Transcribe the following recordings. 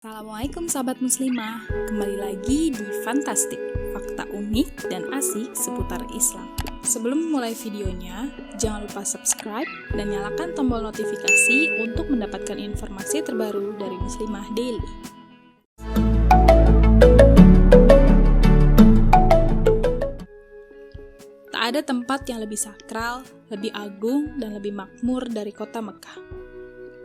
Assalamualaikum sahabat muslimah, kembali lagi di Fantastik, fakta unik dan asik seputar Islam. Sebelum memulai videonya, jangan lupa subscribe dan nyalakan tombol notifikasi untuk mendapatkan informasi terbaru dari Muslimah Daily. Tak ada tempat yang lebih sakral, lebih agung, dan lebih makmur dari kota Mekah.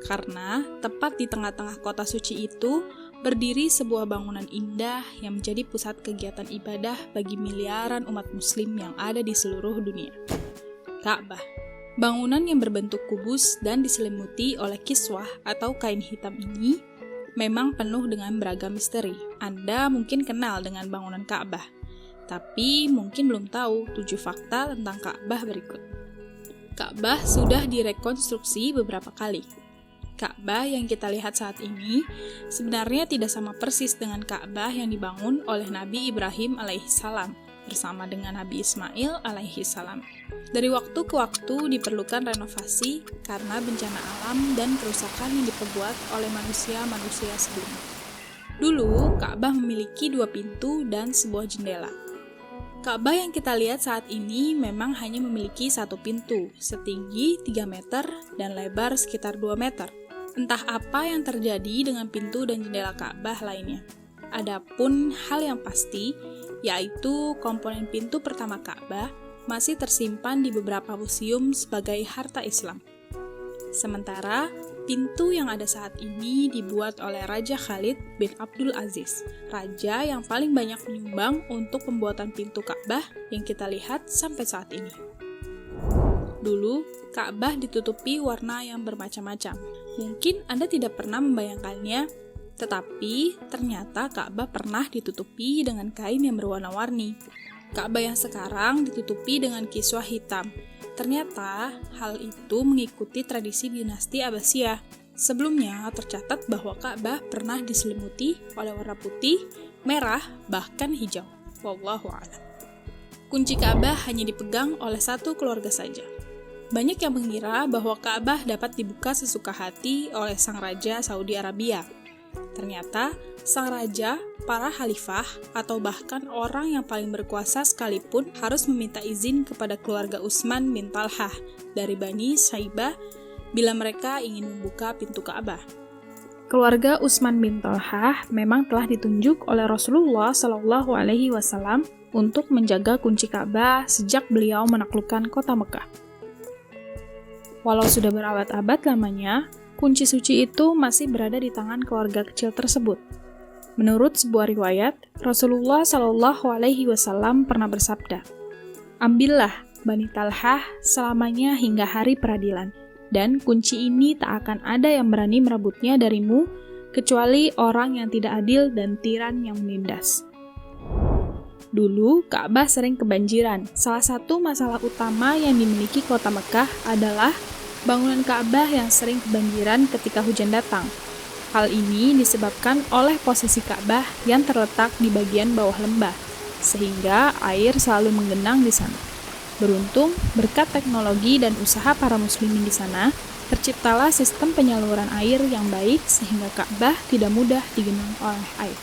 Karena tepat di tengah-tengah kota suci itu berdiri sebuah bangunan indah yang menjadi pusat kegiatan ibadah bagi miliaran umat muslim yang ada di seluruh dunia. Ka'bah, bangunan yang berbentuk kubus dan diselimuti oleh kiswah atau kain hitam ini memang penuh dengan beragam misteri. Anda mungkin kenal dengan bangunan Ka'bah, tapi mungkin belum tahu 7 fakta tentang Ka'bah berikut. Ka'bah sudah direkonstruksi beberapa kali. Ka'bah yang kita lihat saat ini sebenarnya tidak sama persis dengan Ka'bah yang dibangun oleh Nabi Ibrahim alaihissalam bersama dengan Nabi Ismail alaihissalam. Dari waktu ke waktu diperlukan renovasi karena bencana alam dan kerusakan yang diperbuat oleh manusia-manusia sebelumnya. Dulu, Ka'bah memiliki 2 pintu dan sebuah jendela. Ka'bah yang kita lihat saat ini memang hanya memiliki 1 pintu, setinggi 3 meter dan lebar sekitar 2 meter. Entah apa yang terjadi dengan pintu dan jendela Ka'bah lainnya. Adapun hal yang pasti, yaitu komponen pintu pertama Ka'bah masih tersimpan di beberapa museum sebagai harta Islam. Sementara, pintu yang ada saat ini dibuat oleh Raja Khalid bin Abdul Aziz, raja yang paling banyak menyumbang untuk pembuatan pintu Ka'bah yang kita lihat sampai saat ini. Dulu, Ka'bah ditutupi warna yang bermacam-macam. Mungkin Anda tidak pernah membayangkannya, tetapi ternyata Ka'bah pernah ditutupi dengan kain yang berwarna-warni. Ka'bah yang sekarang ditutupi dengan kiswah hitam. Ternyata hal itu mengikuti tradisi dinasti Abbasiyah. Sebelumnya tercatat bahwa Ka'bah pernah diselimuti oleh warna putih, merah, bahkan hijau. Wallahu a'lam. Kunci Ka'bah hanya dipegang oleh 1 keluarga saja. Banyak yang mengira bahwa Ka'bah dapat dibuka sesuka hati oleh sang raja Saudi Arabia. Ternyata, sang raja, para khalifah, atau bahkan orang yang paling berkuasa sekalipun harus meminta izin kepada keluarga Utsman bin Talhah dari Bani Syaibah bila mereka ingin membuka pintu Ka'bah. Keluarga Utsman bin Talhah memang telah ditunjuk oleh Rasulullah SAW untuk menjaga kunci Ka'bah sejak beliau menaklukkan kota Mekah. Walau sudah berabad-abad lamanya, kunci suci itu masih berada di tangan keluarga kecil tersebut. Menurut sebuah riwayat, Rasulullah SAW pernah bersabda, "Ambillah Bani Talhah selamanya hingga hari peradilan, dan kunci ini tak akan ada yang berani merebutnya darimu, kecuali orang yang tidak adil dan tiran yang menindas." Dulu, Ka'bah sering kebanjiran. Salah satu masalah utama yang dimiliki kota Mekah adalah bangunan Ka'bah yang sering kebanjiran ketika hujan datang. Hal ini disebabkan oleh posisi Ka'bah yang terletak di bagian bawah lembah, sehingga air selalu menggenang di sana. Beruntung, berkat teknologi dan usaha para muslimin di sana, terciptalah sistem penyaluran air yang baik sehingga Ka'bah tidak mudah digenang oleh air.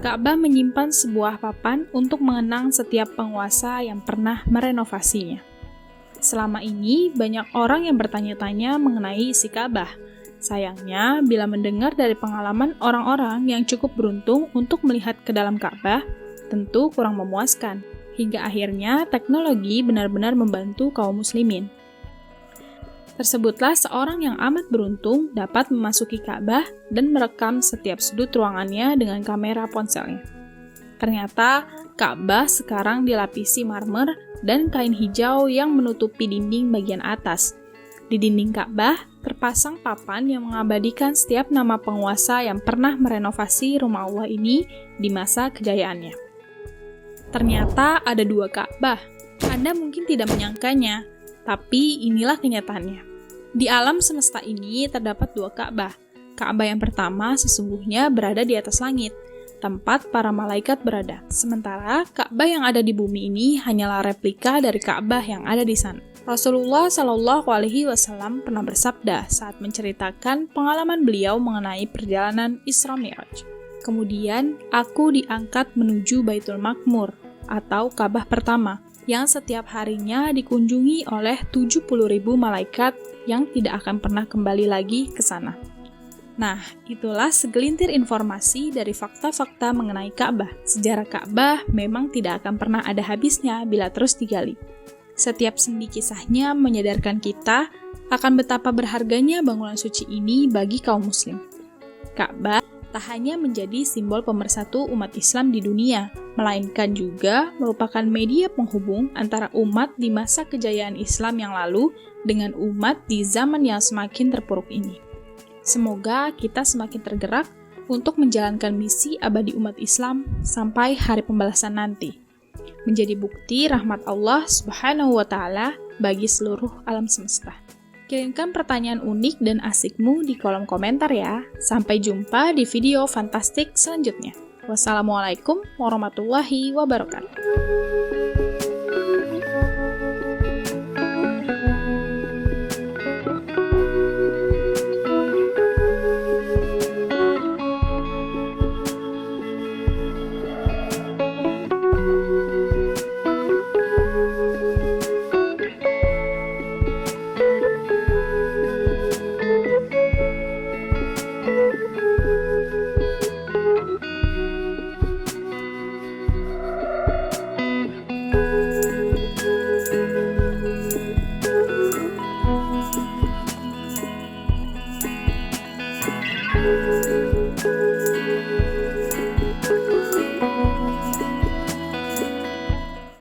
Ka'bah menyimpan sebuah papan untuk mengenang setiap penguasa yang pernah merenovasinya. Selama ini, banyak orang yang bertanya-tanya mengenai isi Ka'bah. Sayangnya, bila mendengar dari pengalaman orang-orang yang cukup beruntung untuk melihat ke dalam Ka'bah, tentu kurang memuaskan. Hingga akhirnya, teknologi benar-benar membantu kaum muslimin. Tersebutlah seorang yang amat beruntung dapat memasuki Ka'bah dan merekam setiap sudut ruangannya dengan kamera ponselnya. Ternyata, Ka'bah sekarang dilapisi marmer dan kain hijau yang menutupi dinding bagian atas. Di dinding Ka'bah, terpasang papan yang mengabadikan setiap nama penguasa yang pernah merenovasi rumah Allah ini di masa kejayaannya. Ternyata ada 2 Ka'bah. Anda mungkin tidak menyangkanya, tapi inilah kenyataannya. Di alam semesta ini terdapat 2 Ka'bah. Ka'bah yang pertama sesungguhnya berada di atas langit, tempat para malaikat berada. Sementara Ka'bah yang ada di bumi ini hanyalah replika dari Ka'bah yang ada di sana. Rasulullah Shallallahu Alaihi Wasallam pernah bersabda saat menceritakan pengalaman beliau mengenai perjalanan Isra Mi'raj. Kemudian, aku diangkat menuju Baitul Ma'mur atau Ka'bah pertama, yang setiap harinya dikunjungi oleh 70.000 malaikat yang tidak akan pernah kembali lagi ke sana. Nah, itulah segelintir informasi dari fakta-fakta mengenai Ka'bah. Sejarah Ka'bah memang tidak akan pernah ada habisnya bila terus digali. Setiap sendi kisahnya menyadarkan kita akan betapa berharganya bangunan suci ini bagi kaum muslim. Ka'bah tak hanya menjadi simbol pemersatu umat Islam di dunia, melainkan juga merupakan media penghubung antara umat di masa kejayaan Islam yang lalu dengan umat di zaman yang semakin terpuruk ini. Semoga kita semakin tergerak untuk menjalankan misi abadi umat Islam sampai hari pembalasan nanti, menjadi bukti rahmat Allah Subhanahu wa Ta'ala bagi seluruh alam semesta. Kirimkan pertanyaan unik dan asikmu di kolom komentar ya. Sampai jumpa di video fantastik selanjutnya. Wassalamualaikum warahmatullahi wabarakatuh.